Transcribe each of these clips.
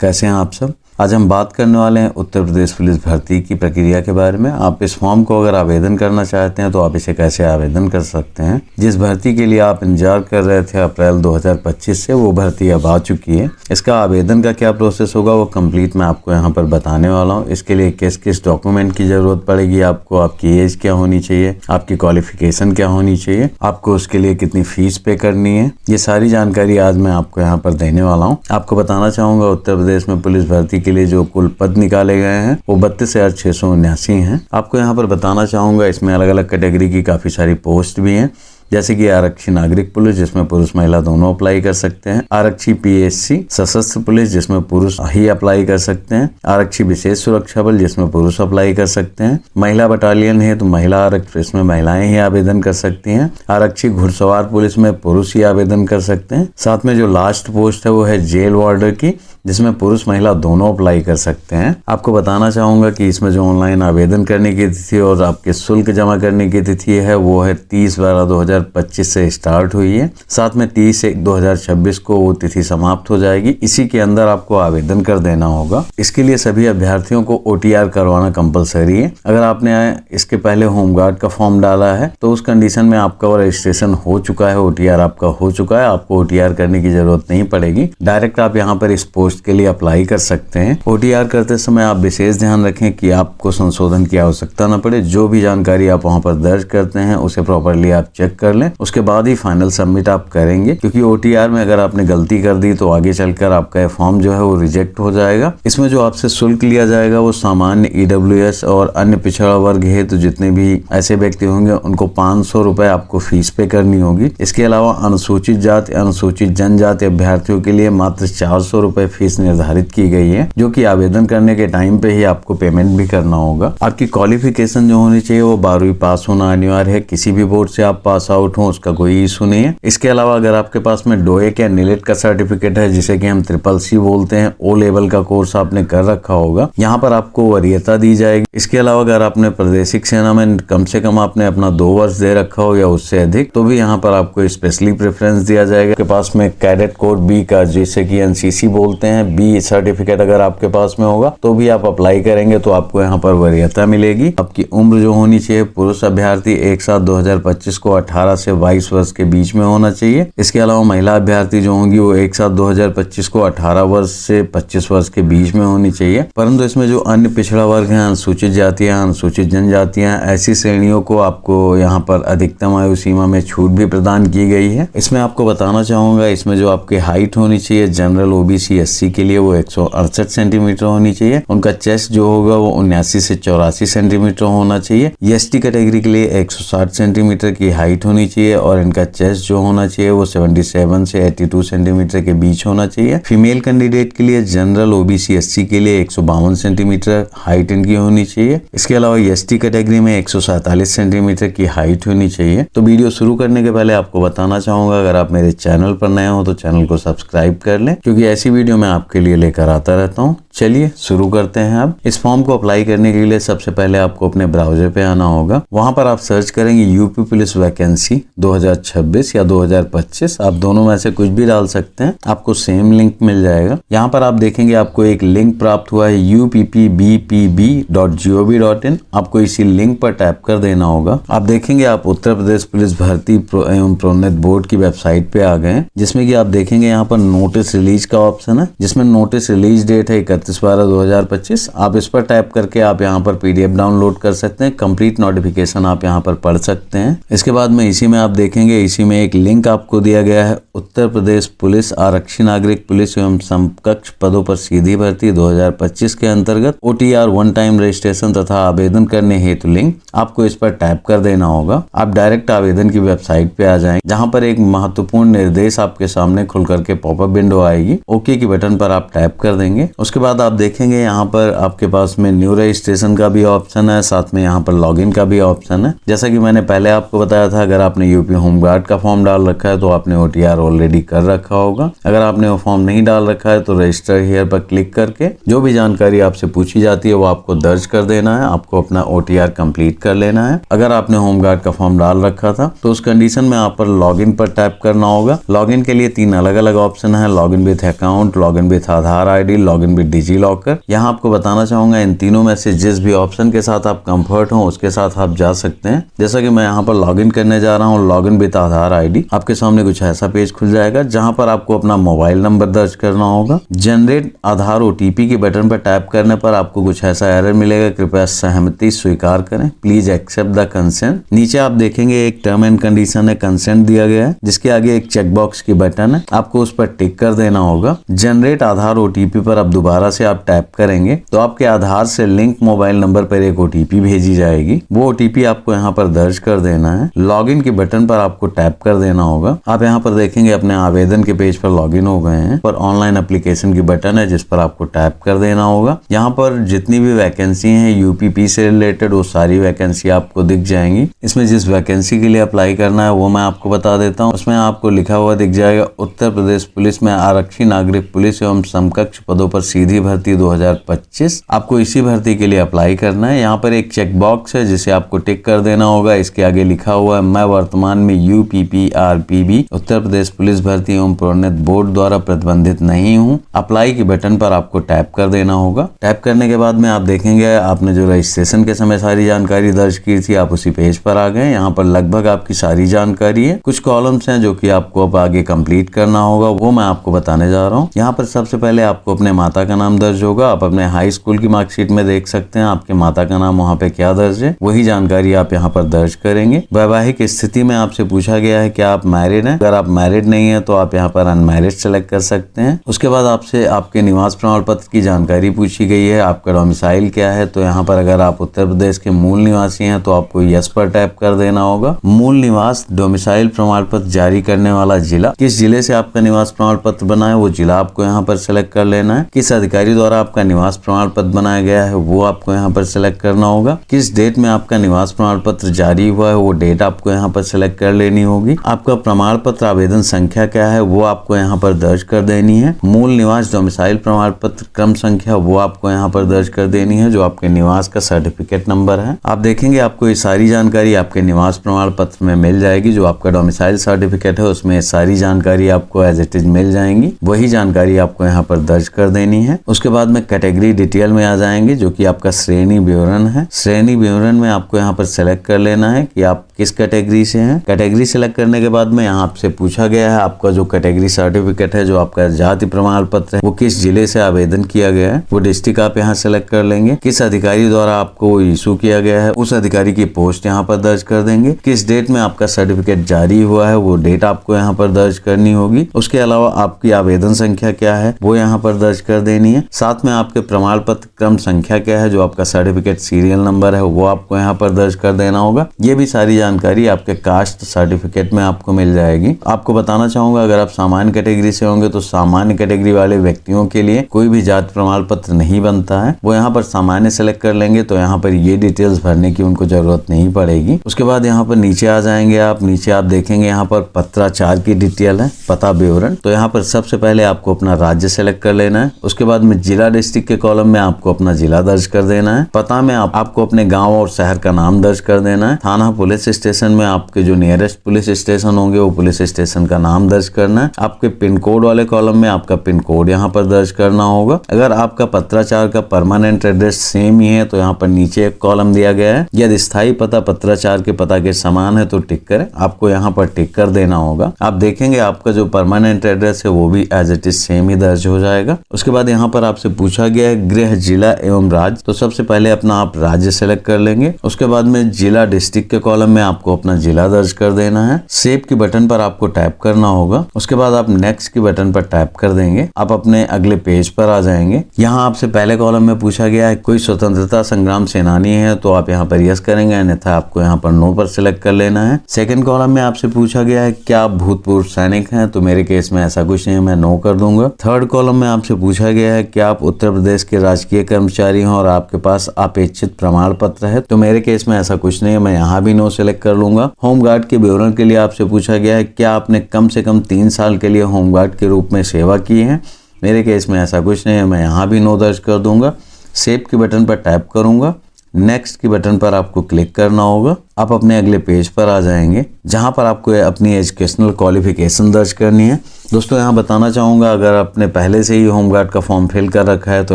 कैसे हैं आप सब। आज हम बात करने वाले हैं उत्तर प्रदेश पुलिस भर्ती की प्रक्रिया के बारे में। आप इस फॉर्म को अगर आवेदन करना चाहते हैं तो आप इसे कैसे आवेदन कर सकते हैं। जिस भर्ती के लिए आप इंतजार कर रहे थे अप्रैल 2025 से, वो भर्ती अब आ चुकी है। इसका आवेदन का क्या प्रोसेस होगा वो कंप्लीट मैं आपको यहाँ पर बताने वाला हूँ। इसके लिए किस किस डॉक्यूमेंट की जरूरत पड़ेगी आपको, आपकी एज क्या होनी चाहिए, आपकी क्वालिफिकेशन क्या होनी चाहिए, आपको उसके लिए कितनी फीस पे करनी है, ये सारी जानकारी आज मैं आपको यहाँ पर देने वाला हूँ। आपको बताना चाहूंगा उत्तर प्रदेश में पुलिस भर्ती के लिए जो कुल पद निकाले गए हैं वो 32,679 हैं। आपको यहाँ पर बताना चाहूंगा इसमें अलग अलग कैटेगरी की काफी सारी पोस्ट भी हैं, जैसे कि आरक्षी नागरिक पुलिस जिसमें पुरुष महिला दोनों अप्लाई कर सकते हैं, आरक्षी पीएससी सशस्त्र पुलिस जिसमें पुरुष ही अप्लाई कर सकते हैं, आरक्षी विशेष सुरक्षा बल जिसमें पुरुष अप्लाई कर सकते हैं, महिला बटालियन है तो महिला आरक्षी इसमें महिलाएं ही आवेदन कर सकती हैं, आरक्षी घुड़सवार पुलिस में पुरुष ही आवेदन कर सकते हैं। साथ में जो लास्ट पोस्ट है वो है जेल वार्डर की, जिसमें पुरुष महिला दोनों अप्लाई कर सकते हैं। आपको बताना चाहूंगा कि इसमें जो ऑनलाइन आवेदन करने की तिथि और आपके शुल्क जमा करने की तिथि है वो है 30/12/2025 से स्टार्ट हुई है। साथ में 30/1/2026 को वो तिथि समाप्त हो जाएगी। इसी के अंदर आपको आवेदन कर देना होगा। इसके लिए सभी अभ्यर्थियों को OTR करवाना कंपलसरी है। अगर आपने इसके पहले होमगार्ड का फॉर्म डाला है तो उस कंडीशन में आपका रजिस्ट्रेशन हो चुका है, OTR आपका हो चुका है, आपको OTR करने की जरूरत नहीं पड़ेगी। डायरेक्ट आप यहाँ पर इस पोस्ट के लिए अप्लाई कर सकते हैं। OTR करते समय आप विशेष ध्यान रखें कि आपको संशोधन की आवश्यकता न पड़े। जो भी जानकारी आप वहां पर दर्ज करते हैं उसे प्रॉपरली आप चेक कर लें, उसके बाद ही फाइनल सबमिट आप करेंगे, क्योंकि OTR में अगर आपने गलती कर दी तो आगे चलकर आपका ये फॉर्म जो है वो रिजेक्ट हो जाएगा। इसमें जो आपसे शुल्क लिया जाएगा वो सामान्य EWS और अन्य पिछड़ा वर्ग है तो जितने भी ऐसे व्यक्ति होंगे उनको 500 रुपए आपको फीस पे करनी होगी। इसके अलावा अनुसूचित जाति अनुसूचित जनजाति अभ्यर्थियों के लिए मात्र 400 रुपए फीस निर्धारित की गई है, जो कि आवेदन करने के टाइम पे ही आपको पेमेंट भी करना होगा। आपकी क्वालिफिकेशन जो होनी चाहिए वो 12वीं पास होना अनिवार्य है। किसी भी बोर्ड से आप पास आउट हो उसका कोई इशू नहीं है। इसके अलावा अगर आपके पास में डोएक या नीलेट का सर्टिफिकेट है, जिसे कि हम CCC बोलते हैं, O लेवल का कोर्स आपने कर रखा होगा, यहाँ पर आपको वरीयता दी जाएगी। इसके अलावा अगर आपने प्रादेशिक सेना में कम से कम आपने अपना 2 वर्ष दे रखा हो या उससे अधिक, तो भी यहाँ पर आपको स्पेशली प्रेफरेंस दिया जाएगा। आपके पास में कैडेट कोड B का, जिसे कि NCC बोलते हैं, B सर्टिफिकेट अगर आपके पास में होगा तो भी आप अप्लाई करेंगे तो आपको यहाँ पर वरीयता मिलेगी। आपकी उम्र जो होनी चाहिए, पुरुष अभ्यर्थी 1/7/2025 को 18 से 22 वर्ष के बीच में होना चाहिए। इसके अलावा महिला अभ्यर्थी जो होंगी वो 1/7/2025 को 18 वर्ष से 25 वर्ष के बीच में होनी चाहिए। परंतु इसमें जो अन्य पिछड़ा वर्ग है, अनुसूचित जातियां, अनुसूचित जनजातियां, ऐसी श्रेणियों को आपको यहाँ पर अधिकतम आयु सीमा में छूट भी प्रदान की गई है। इसमें आपको बताना चाहूंगा, इसमें जो आपकी हाइट होनी चाहिए जनरल OBC SC के लिए वो 168 सेंटीमीटर होनी चाहिए। उनका चेस्ट जो होगा वो 79 से 84 सेंटीमीटर होना चाहिए। ST कैटेगरी के लिए 160 सेंटीमीटर की हाइट होनी चाहिए और इनका चेस्ट जो होना चाहिए वो 77 से 82 सेंटीमीटर के बीच होना चाहिए। फीमेल कैंडिडेट के लिए जनरल OBC SC के लिए 152 सेंटीमीटर हाइट इनकी होनी चाहिए। इसके अलावा ST कैटेगरी में 147 सेंटीमीटर की हाइट होनी चाहिए। तो वीडियो शुरू करने के पहले आपको बताना चाहूंगा, अगर आप मेरे चैनल पर नए हो तो चैनल को सब्सक्राइब कर लें, क्योंकि ऐसी वीडियो मैं आपके लिए लेकर आता रहता हूँ। चलिए शुरू करते हैं। अब इस फॉर्म को अप्लाई करने के लिए सबसे पहले आपको अपने ब्राउजर पे आना होगा। वहां पर आप सर्च करेंगे यूपी पुलिस वैकेंसी 2026 या 2025, आप दोनों में से कुछ भी डाल सकते हैं, आपको सेम लिंक मिल जाएगा। यहाँ पर आप देखेंगे आपको एक लिंक प्राप्त हुआ है UPPBPB.gov.in। आपको इसी लिंक पर टैप कर देना होगा। आप देखेंगे आप उत्तर प्रदेश पुलिस भर्ती एवं प्रोन्नत बोर्ड की वेबसाइट पे आ गए हैं, जिसमें कि आप देखेंगे यहाँ पर नोटिस रिलीज का ऑप्शन है, जिसमें नोटिस रिलीज डेट है 31/12/2025। आप इस पर टैप करके आप यहाँ पर PDF डाउनलोड कर सकते हैं। कंप्लीट नोटिफिकेशन आप यहाँ पर पढ़ सकते हैं। इसके बाद में इसी में आप देखेंगे, इसी में एक लिंक आपको दिया गया है, उत्तर प्रदेश पुलिस आरक्षी नागरिक पुलिस एवं समकक्ष पदों पर सीधी भर्ती 2025 के अंतर्गत OTR वन टाइम रजिस्ट्रेशन तथा आवेदन करने हेतु लिंक। आपको इस पर टैप कर देना होगा। आप डायरेक्ट आवेदन की वेबसाइट पे आ जाएंगे, जहाँ पर एक महत्वपूर्ण निर्देश आपके सामने खुल करके पॉपअप विंडो आएगी। ओके की बटन पर आप टैप कर देंगे। उसके बाद बाद आप देखेंगे यहाँ पर आपके पास में न्यू रजिस्ट्रेशन का भी ऑप्शन है, साथ में यहाँ पर लॉगिन का भी ऑप्शन है। जैसा कि मैंने पहले आपको बताया था, अगर आपने यूपी होमगार्ड का फॉर्म डाल रखा है तो आपने OTR ऑलरेडी कर रखा होगा। अगर आपने वो फॉर्म नहीं डाल रखा है तो रजिस्टर हियर पर क्लिक करके जो भी जानकारी आपसे पूछी जाती है वो आपको दर्ज कर देना है, आपको अपना OTR कंप्लीट कर लेना है। अगर आपने होमगार्ड का फॉर्म डाल रखा था तो उस कंडीशन में आप पर लॉगिन पर टैप करना होगा। लॉगिन के लिए 3 अलग अलग ऑप्शन है, login with account, login with Aadhaar ID, login with DigiLocker. यहाँ आपको बताना चाहूंगा इन तीनों में से जिस भी ऑप्शन के साथ आप कंफर्ट हो उसके साथ आप जा सकते हैं। जैसा कि मैं यहाँ पर लॉगिन करने जा रहा हूँ, लॉगिन विथ आधार ID। आपके सामने कुछ ऐसा पेज खुल जाएगा जहाँ पर आपको अपना मोबाइल नंबर दर्ज करना होगा। जनरेट आधार OTP के बटन पर टैप करने पर आपको कुछ ऐसा एरर मिलेगा, कृपया सहमति स्वीकार करें, प्लीज एक्सेप्ट द कंसेंट। नीचे आप देखेंगे एक टर्म एंड कंडीशन है, कंसेंट दिया गया है, जिसके आगे एक चेकबॉक्स की बटन है, आपको उस पर टिक कर देना होगा। जनरेट आधार OTP पर अब दोबारा से आप टैप करेंगे तो आपके आधार से लिंक मोबाइल नंबर पर एक OTP भेजी जाएगी। वो OTP आपको यहाँ पर दर्ज कर देना है। लॉगिन के बटन पर आपको टैप कर देना होगा। आप यहाँ पर देखेंगे अपने आवेदन के पेज पर लॉगिन हो गए हैं। पर ऑनलाइन एप्लीकेशन की बटन है जिस पर आपको टैप कर देना होगा। यहाँ पर जितनी भी वैकेंसी है UPP से रिलेटेड वो सारी वैकेंसी आपको दिख जाएंगी। इसमें जिस वैकेंसी के लिए अप्लाई करना है वो मैं आपको बता देता हूँ। उसमें आपको लिखा हुआ दिख जाएगा उत्तर प्रदेश पुलिस में आरक्षी नागरिक पुलिस एवं समकक्ष पदों पर सीधी भर्ती 2025। आपको इसी भर्ती के लिए अप्लाई करना है। यहाँ पर एक चेक बॉक्स है जिसे आपको टिक कर देना होगा। इसके आगे लिखा हुआ है मैं वर्तमान में UPPRPB उत्तर प्रदेश पुलिस भर्ती एवं प्रोन्नत बोर्ड द्वारा प्रतिबंधित नहीं हूँ। अप्लाई के बटन पर आपको टैप कर देना होगा। टैप करने के बाद में आप देखेंगे आपने जो रजिस्ट्रेशन के समय सारी जानकारी दर्ज की थी आप उसी पेज पर आ गए। यहाँ पर लगभग आपकी सारी जानकारी है। कुछ कॉलम्स हैं जो कि आपको अब आगे कंप्लीट करना होगा, वो मैं आपको बताने जा रहा हूँ। यहाँ पर सबसे पहले आपको अपने माता का नाम दर्ज होगा। आप अपने हाई स्कूल की मार्कशीट में देख सकते हैं आपके माता का नाम वहाँ पे क्या दर्ज है, वही जानकारी आप यहाँ पर दर्ज करेंगे। वैवाहिक स्थिति में आपसे पूछा गया है क्या आप मैरिड हैं। अगर आप मैरिड नहीं है तो आप यहाँ पर अनमैरिड सेलेक्ट कर सकते हैं। उसके बाद आपसे आपके निवास प्रमाण पत्र की जानकारी पूछी गई है। आपका डोमिसाइल क्या है, तो यहाँ पर अगर आप उत्तर प्रदेश के मूल निवासी हैं तो आपको यस पर टैप कर देना होगा। मूल निवास डोमिसाइल प्रमाण पत्र जारी करने वाला जिला, किस जिले से आपका निवास प्रमाण पत्र बना है वो जिला आपको यहाँ पर सिलेक्ट कर लेना है। किस अधिकारी द्वारा आपका निवास प्रमाण पत्र बनाया गया है वो आपको यहाँ पर सिलेक्ट करना होगा। किस डेट में आपका निवास प्रमाण पत्र जारी हुआ है वो डेट आपको यहाँ पर सिलेक्ट कर लेनी होगी। आपका प्रमाण पत्र आवेदन संख्या क्या है वो आपको यहाँ पर दर्ज कर देनी है। मूल निवास डोमिसाइल प्रमाण पत्र क्रम संख्या वो आपको यहाँ पर दर्ज कर देनी है जो आपके निवास का सर्टिफिकेट नंबर है। आप देखेंगे आपको ये सारी जानकारी आपके निवास प्रमाण पत्र में मिल जाएगी। जो आपका डोमिसाइल सर्टिफिकेट है उसमें सारी जानकारी आपको एज इट इज मिल जाएंगी, वही जानकारी आपको यहाँ पर दर्ज कर देनी है। उसके बाद में कैटेगरी डिटेल में आ जाएंगे जो कि आपका श्रेणी विवरण है। श्रेणी विवरण में आपको यहाँ पर सिलेक्ट कर लेना है कि आप किस कैटेगरी से हैं। कैटेगरी सिलेक्ट करने के बाद में यहाँ आपसे पूछा गया है आपका जो कैटेगरी सर्टिफिकेट है, जो आपका जाति प्रमाण पत्र है वो किस जिले से आवेदन किया गया है, वो डिस्ट्रिक्ट आप यहाँ सेलेक्ट कर लेंगे। किस अधिकारी द्वारा आपको इशू किया गया है उस अधिकारी की पोस्ट यहाँ पर दर्ज कर देंगे। किस डेट में आपका सर्टिफिकेट जारी हुआ है वो डेट आपको यहाँ पर दर्ज करनी होगी। उसके अलावा आपकी आवेदन संख्या क्या है वो यहाँ पर दर्ज कर देनी है। साथ में आपके प्रमाण पत्र क्रम संख्या क्या है, जो आपका सर्टिफिकेट सीरियल नंबर है वो आपको यहाँ पर दर्ज कर देना होगा। ये भी सारी जानकारी आपके कास्ट सर्टिफिकेट में आपको मिल जाएगी। आपको बताना चाहूंगा अगर आप सामान्य कैटेगरी से होंगे तो सामान्य कैटेगरी वाले व्यक्तियों के लिए कोई भी जाति प्रमाण पत्र नहीं बनता है, वो यहाँ पर सामान्य सेलेक्ट कर लेंगे तो यहाँ पर ये डिटेल्स भरने की उनको जरूरत नहीं पड़ेगी। उसके बाद यहाँ पर नीचे आ जाएंगे आप, नीचे आप देखेंगे यहाँ पर पत्राचार की डिटेल है, पता विवरण। तो यहाँ पर सबसे पहले आपको अपना राज्य सेलेक्ट कर लेना है। उसके बाद में जिला डिस्ट्रिक्ट के कॉलम में आपको अपना जिला दर्ज कर देना है। पता में आपको अपने गांव और शहर का नाम दर्ज कर देना है। थाना पुलिस स्टेशन में आपके जो नियरेस्ट पुलिस स्टेशन होंगे वो पुलिस स्टेशन का नाम दर्ज करना है। आपके पिन कोड वाले कॉलम में आपका पिन कोड यहाँ पर दर्ज करना होगा। अगर आपका पत्राचार का परमानेंट एड्रेस सेम ही है तो यहाँ पर नीचे एक कॉलम दिया गया है, यदि स्थायी पता पत्राचार के पता के समान है तो टिक करें, आपको यहाँ पर टिक कर देना होगा। आप देखेंगे आपका जो परमानेंट एड्रेस है वो भी एज इट इज सेम ही दर्ज हो जाएगा। उसके बाद यहाँ पर आपसे पूछा गया है गृह जिला एवं राज्य, तो सबसे पहले अपना आप राज्य सेलेक्ट कर लेंगे। उसके बाद में जिला डिस्ट्रिक्ट के कॉलम में आपको अपना जिला दर्ज कर देना है। सेव के बटन पर आपको टैप करना होगा। उसके बाद आप नेक्स्ट के बटन पर टैप कर देंगे, आप अपने अगले पेज पर आ जाएंगे। यहाँ आपसे पहले कॉलम में पूछा गया है कोई स्वतंत्रता संग्राम सेनानी है तो आप यहाँ पर यस करेंगे, अन्यथा आपको यहाँ पर नो पर सिलेक्ट कर लेना है। सेकंड कॉलम में आपसे पूछा गया है क्या आप भूतपूर्व सैनिक हैं, तो मेरे केस में ऐसा कुछ नहीं है, मैं नो कर दूंगा। थर्ड कॉलम में आपसे पूछा गया है कि आप उत्तर प्रदेश के राजकीय कर्मचारी हैं और आपके पास अपेक्षित प्रमाण पत्र है। तो मेरे केस में ऐसा कुछ नहीं है, मैं यहाँ भी नो सेलेक्ट कर लूंगा। होमगार्ड के विवरण के लिए आपसे पूछा गया है क्या आपने कम से कम 3 साल के लिए होमगार्ड के रूप में सेवा की है। मेरे केस में ऐसा कुछ नहीं है, मैं यहाँ भी नो दर्ज कर दूंगा। सेव के बटन पर टैप करूंगा। नेक्स्ट के बटन पर आपको क्लिक करना होगा। आप अपने अगले पेज पर आ जाएंगे जहां पर आपको अपनी एजुकेशनल क्वालिफिकेशन दर्ज करनी है। दोस्तों यहाँ बताना चाहूँगा, अगर आपने पहले से ही होमगार्ड का फॉर्म फिल कर रखा है तो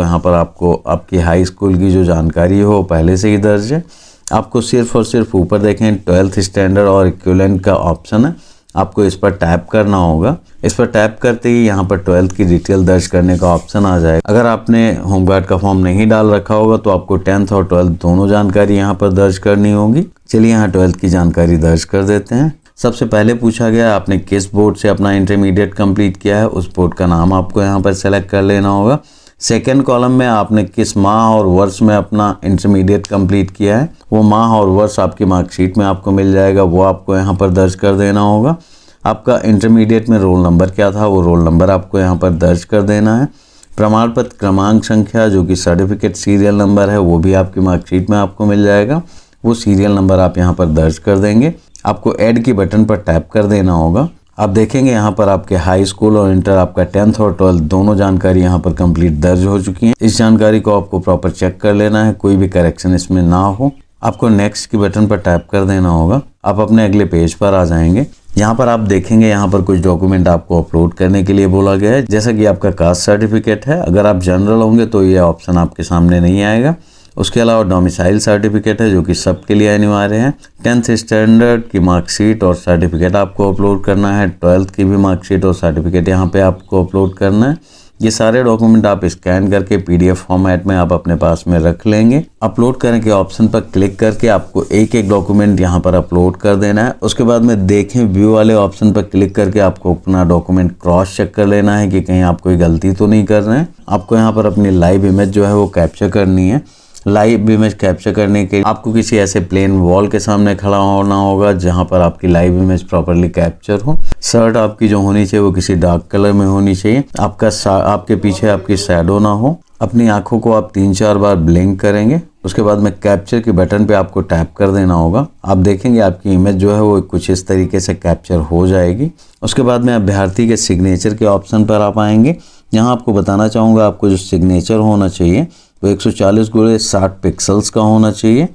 यहाँ पर आपको आपकी हाई स्कूल की जो जानकारी हो वो पहले से ही दर्ज है। आपको सिर्फ और सिर्फ ऊपर देखें 12th स्टैंडर्ड और इक्विवेलेंट का ऑप्शन है, आपको इस पर टैप करना होगा। इस पर टैप करते ही यहाँ पर 12th की डिटेल दर्ज करने का ऑप्शन आ जाएगा। अगर आपने होमगार्ड का फॉर्म नहीं डाल रखा होगा तो आपको 10th और 12th दोनों जानकारी यहाँ पर दर्ज करनी होगी। चलिए यहाँ 12th की जानकारी दर्ज कर देते हैं। सबसे पहले पूछा गया आपने किस बोर्ड से अपना इंटरमीडिएट कंप्लीट किया है, उस बोर्ड का नाम आपको यहाँ पर सेलेक्ट कर लेना होगा। सेकेंड कॉलम में आपने किस माह और वर्ष में अपना इंटरमीडिएट कंप्लीट किया है, वो माह और वर्ष आपकी मार्कशीट में आपको मिल जाएगा, वो आपको यहाँ पर दर्ज कर देना होगा। आपका इंटरमीडिएट में रोल नंबर क्या था, वो रोल नंबर आपको यहाँ पर दर्ज कर देना है। प्रमाण पत्र क्रमांक संख्या जो कि सर्टिफिकेट सीरियल नंबर है वो भी आपकी मार्कशीट में आपको मिल जाएगा, वो सीरियल नंबर आप यहाँ पर दर्ज कर देंगे। आपको ऐड की बटन पर टैप कर देना होगा। आप देखेंगे यहाँ पर आपके हाई स्कूल और इंटर, आपका 10th और 12th दोनों जानकारी यहाँ पर कंप्लीट दर्ज हो चुकी है। इस जानकारी को आपको प्रॉपर चेक कर लेना है, कोई भी करेक्शन इसमें ना हो। आपको नेक्स्ट की बटन पर टैप कर देना होगा। आप अपने अगले पेज पर आ जाएंगे। यहाँ पर आप देखेंगे यहाँ पर कुछ डॉक्यूमेंट आपको अपलोड करने के लिए बोला गया है, जैसा कि आपका कास्ट सर्टिफिकेट है। अगर आप जनरल होंगे तो ये ऑप्शन आपके सामने नहीं आएगा। उसके अलावा डोमिसाइल सर्टिफिकेट है जो कि सबके लिए अनिवार्य है। 10th स्टैंडर्ड की मार्कशीट और सर्टिफिकेट आपको अपलोड करना है। 12th की भी मार्कशीट और सर्टिफिकेट यहाँ पे आपको अपलोड करना है। ये सारे डॉक्यूमेंट आप स्कैन करके PDF फॉर्मेट में आप अपने पास में रख लेंगे। अपलोड करने के ऑप्शन पर क्लिक करके आपको एक एक डॉक्यूमेंट यहाँ पर अपलोड कर देना है। उसके बाद में देखें व्यू वाले ऑप्शन पर क्लिक करके आपको अपना डॉक्यूमेंट क्रॉस चेक कर लेना है कि कहीं आप कोई गलती तो नहीं कर रहे हैं। आपको यहाँ पर अपनी लाइव इमेज जो है वो कैप्चर करनी है। लाइव इमेज कैप्चर करने के लिए आपको किसी ऐसे प्लेन वॉल के सामने खड़ा होना होगा जहां पर आपकी लाइव इमेज प्रॉपर्ली कैप्चर हो। शर्ट आपकी जो होनी चाहिए वो किसी डार्क कलर में होनी चाहिए। आपके पीछे आपकी शैडो ना हो। अपनी आंखों को आप 3-4 बार ब्लिंक करेंगे। उसके बाद में कैप्चर के बटन पे आपको टैप कर देना होगा। आप देखेंगे आपकी इमेज जो है वो कुछ इस तरीके से कैप्चर हो जाएगी। उसके बाद में अभ्यर्थी के सिग्नेचर के ऑप्शन पर आप आएंगे। यहाँ आपको बताना चाहूँगा आपको जो सिग्नेचर होना चाहिए वो 140x60 पिक्सल्स का होना चाहिए।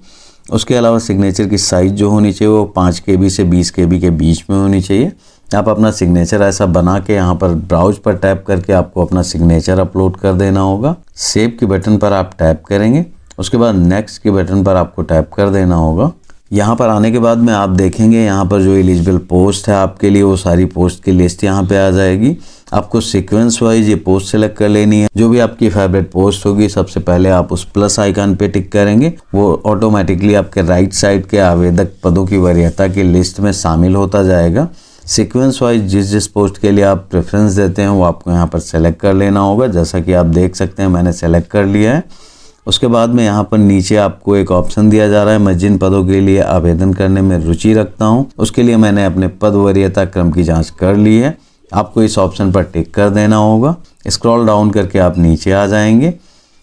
उसके अलावा सिग्नेचर की साइज़ जो होनी चाहिए वो 5 KB से 20 KB के बीच में होनी चाहिए। आप अपना सिग्नेचर ऐसा बना के यहाँ पर ब्राउज पर टैप करके आपको अपना सिग्नेचर अपलोड कर देना होगा। सेव के बटन पर आप टैप करेंगे। उसके बाद नेक्स्ट के बटन पर आपको टैप कर देना होगा। यहाँ पर आने के बाद में आप देखेंगे यहाँ पर जो एलिजिबल पोस्ट है आपके लिए वो सारी पोस्ट की लिस्ट यहाँ पे आ जाएगी। आपको सीक्वेंस वाइज ये पोस्ट सेलेक्ट कर लेनी है। जो भी आपकी फेवरेट पोस्ट होगी सबसे पहले आप उस प्लस आइकन पे टिक करेंगे, वो ऑटोमेटिकली आपके राइट साइड के आवेदक पदों की वरीयता की लिस्ट में शामिल होता जाएगा। सीक्वेंस वाइज जिस पोस्ट के लिए आप प्रेफरेंस देते हैं वो आपको यहाँ पर सेलेक्ट कर लेना होगा। जैसा कि आप देख सकते हैं मैंने सेलेक्ट कर लिया है। उसके बाद में यहाँ पर नीचे आपको एक ऑप्शन दिया जा रहा है, मैं जिन पदों के लिए आवेदन करने में रुचि रखता हूँ उसके लिए मैंने अपने पद वरीयता क्रम की जांच कर ली है। आपको इस ऑप्शन पर टिक कर देना होगा। स्क्रॉल डाउन करके आप नीचे आ जाएंगे।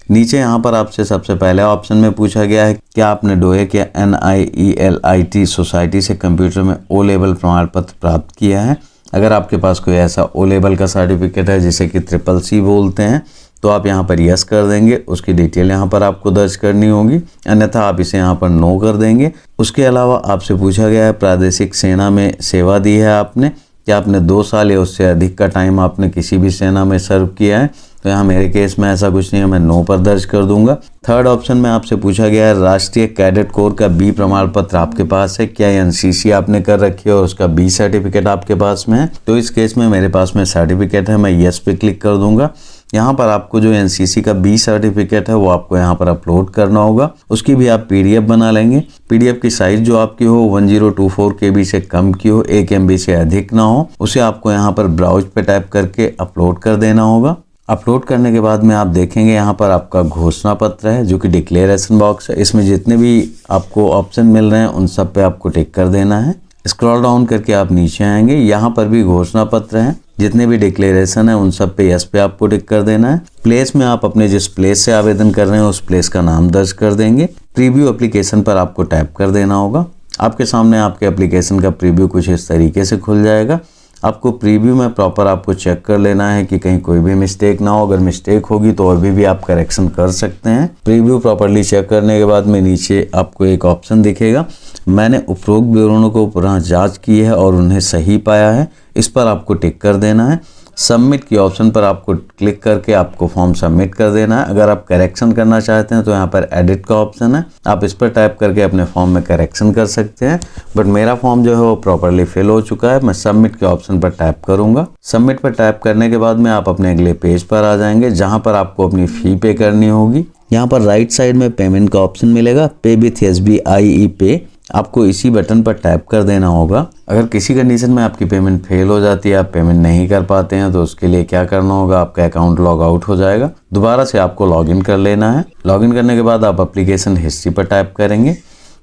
नीचे यहाँ पर आपसे सबसे पहले ऑप्शन में पूछा गया है क्या आपने डोएक या NIELIT सोसाइटी से कंप्यूटर में O लेवल प्रमाण पत्र प्राप्त किया है। अगर आपके पास कोई ऐसा O लेवल का सर्टिफिकेट है जिसे कि CCC बोलते हैं तो आप यहाँ पर यस कर देंगे। उसकी डिटेल यहाँ पर आपको दर्ज करनी होगी, अन्यथा आप इसे यहाँ पर नो कर देंगे। उसके अलावा आपसे पूछा गया है प्रादेशिक सेना में सेवा दी है आपने, क्या आपने 2 साल या उससे अधिक का टाइम आपने किसी भी सेना में सर्व किया है। तो यहाँ मेरे केस में ऐसा कुछ नहीं है, मैं नो पर दर्ज कर दूंगा। थर्ड ऑप्शन में आपसे पूछा गया है राष्ट्रीय कैडेट कोर का B प्रमाण पत्र आपके पास है क्या, NCC आपने कर रखी है और उसका B सर्टिफिकेट आपके पास में है। तो इस केस में मेरे पास में सर्टिफिकेट है, मैं यस पे क्लिक कर दूंगा। यहाँ पर आपको जो NCC का B सर्टिफिकेट है वो आपको यहाँ पर अपलोड करना होगा। उसकी भी आप PDF बना लेंगे। PDF की साइज जो आपकी हो 1024 KB से कम की हो, 1 MB से अधिक ना हो, उसे आपको यहाँ पर ब्राउज पे टाइप करके अपलोड कर देना होगा। अपलोड करने के बाद में आप देखेंगे यहाँ पर आपका घोषणा पत्र है जो कि डिक्लेरेशन बॉक्स है। इसमें जितने भी आपको ऑप्शन मिल रहे हैं उन सब पे आपको टिक कर देना है। स्क्रॉल डाउन करके आप नीचे आएंगे, यहाँ पर भी घोषणा पत्र है। जितने भी डिक्लेरेशन है उन सब पे यस पे आपको टिक कर देना है। प्लेस में आप अपने जिस प्लेस से आवेदन कर रहे हैं उस प्लेस का नाम दर्ज कर देंगे। प्रीव्यू एप्लीकेशन पर आपको टैप कर देना होगा। आपके सामने आपके एप्लीकेशन का प्रीव्यू कुछ इस तरीके से खुल जाएगा। आपको प्रीव्यू में प्रॉपर आपको चेक कर लेना है कि कहीं कोई भी मिस्टेक ना हो। अगर मिस्टेक होगी तो अभी भी आप करेक्शन कर सकते हैं। प्रीव्यू प्रॉपरली चेक करने के बाद में नीचे आपको एक ऑप्शन दिखेगा, मैंने उपरोक्त विवरणों को पुनः जांच की है और उन्हें सही पाया है, इस पर आपको टिक कर देना है। सबमिट की ऑप्शन पर आपको क्लिक करके आपको फॉर्म सबमिट कर देना है। अगर आप करेक्शन करना चाहते हैं तो यहाँ पर एडिट का ऑप्शन है, आप इस पर टाइप करके अपने फॉर्म में करेक्शन कर सकते हैं। बट मेरा फॉर्म जो है वो प्रॉपरली फिल हो चुका है। मैं सबमिट के ऑप्शन पर टाइप करूंगा। सबमिट पर टाइप करने के बाद में आप अपने अगले पेज पर आ जाएंगे जहाँ पर आपको अपनी फी पे करनी होगी। यहाँ पर राइट साइड में पेमेंट का ऑप्शन मिलेगा, पे विथ SBI ई-पे, आपको इसी बटन पर टैप कर देना होगा। अगर किसी कंडीशन में आपकी पेमेंट फेल हो जाती है, आप पेमेंट नहीं कर पाते हैं, तो उसके लिए क्या करना होगा, आपका अकाउंट लॉग आउट हो जाएगा। दोबारा से आपको लॉगिन कर लेना है। लॉगिन करने के बाद आप एप्लीकेशन हिस्ट्री पर टैप करेंगे।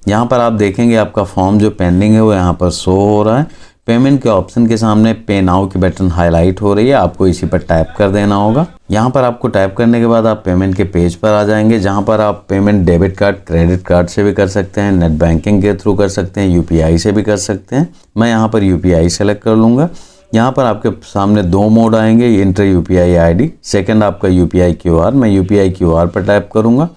यहाँ पर आप देखेंगे आपका फॉर्म जो पेंडिंग है वो यहाँ पर शो हो रहा है। पेमेंट के ऑप्शन के सामने पे नाउ की बटन हाईलाइट हो रही है, आपको इसी पर टैप कर देना होगा। यहाँ पर आपको टैप करने के बाद आप पेमेंट के पेज पर आ जाएंगे जहाँ पर आप payment debit card, credit card से भी कर सकते हैं, नेट बैंकिंग के थ्रू कर सकते हैं, UPI से भी कर सकते हैं। मैं यहाँ पर UPI सेलेक्ट कर लूँगा। यहाँ पर आपके सामने दो मोड आएंगे, इंटर UPI ID, सेकंड आपका UPI QR। मैं UPI QR पर टैप करूँगा,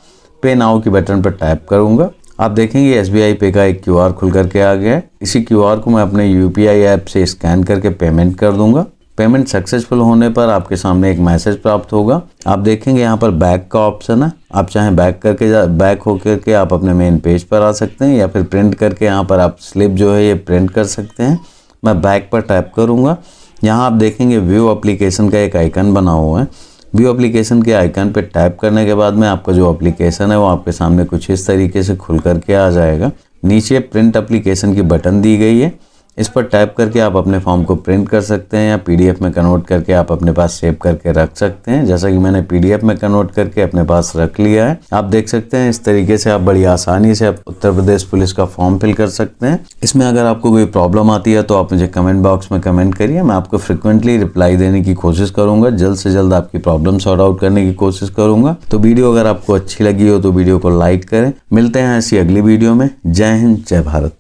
पे नाउ की बटन पर टैप करूँगा। आप देखेंगे SBI पे का एक QR खुल करके आ गया है। इसी QR को मैं अपने UPI ऐप से स्कैन करके पेमेंट कर दूंगा। पेमेंट सक्सेसफुल होने पर आपके सामने एक मैसेज प्राप्त होगा। आप देखेंगे यहाँ पर बैक का ऑप्शन है, आप चाहें बैक होकर के आप अपने मेन पेज पर आ सकते हैं या फिर प्रिंट करके यहाँ पर आप स्लिप जो है ये प्रिंट कर सकते हैं। मैं बैक पर टैप करूँगा। यहाँ आप देखेंगे व्यू एप्लीकेशन का एक आइकन बना हुआ है। व्यू एप्लीकेशन के आइकन पे टैप करने के बाद में आपका जो एप्लीकेशन है वो आपके सामने कुछ इस तरीके से खुल करके आ जाएगा। नीचे प्रिंट एप्लीकेशन की बटन दी गई है, इस पर टैप करके आप अपने फॉर्म को प्रिंट कर सकते हैं या PDF में कन्वर्ट करके आप अपने पास सेव करके रख सकते हैं। जैसा कि मैंने PDF में कन्वर्ट करके अपने पास रख लिया है। आप देख सकते हैं इस तरीके से आप बड़ी आसानी से उत्तर प्रदेश पुलिस का फॉर्म फिल कर सकते हैं। इसमें अगर आपको कोई प्रॉब्लम आती है तो आप मुझे कमेंट बॉक्स में कमेंट करिए, मैं आपको फ्रिक्वेंटली रिप्लाई देने की कोशिश करूंगा। जल्द से जल्द आपकी प्रॉब्लम सॉर्ट आउट करने की कोशिश करूंगा। तो वीडियो अगर आपको अच्छी लगी हो तो वीडियो को लाइक करें। मिलते हैं ऐसी अगली वीडियो में। जय हिंद, जय भारत।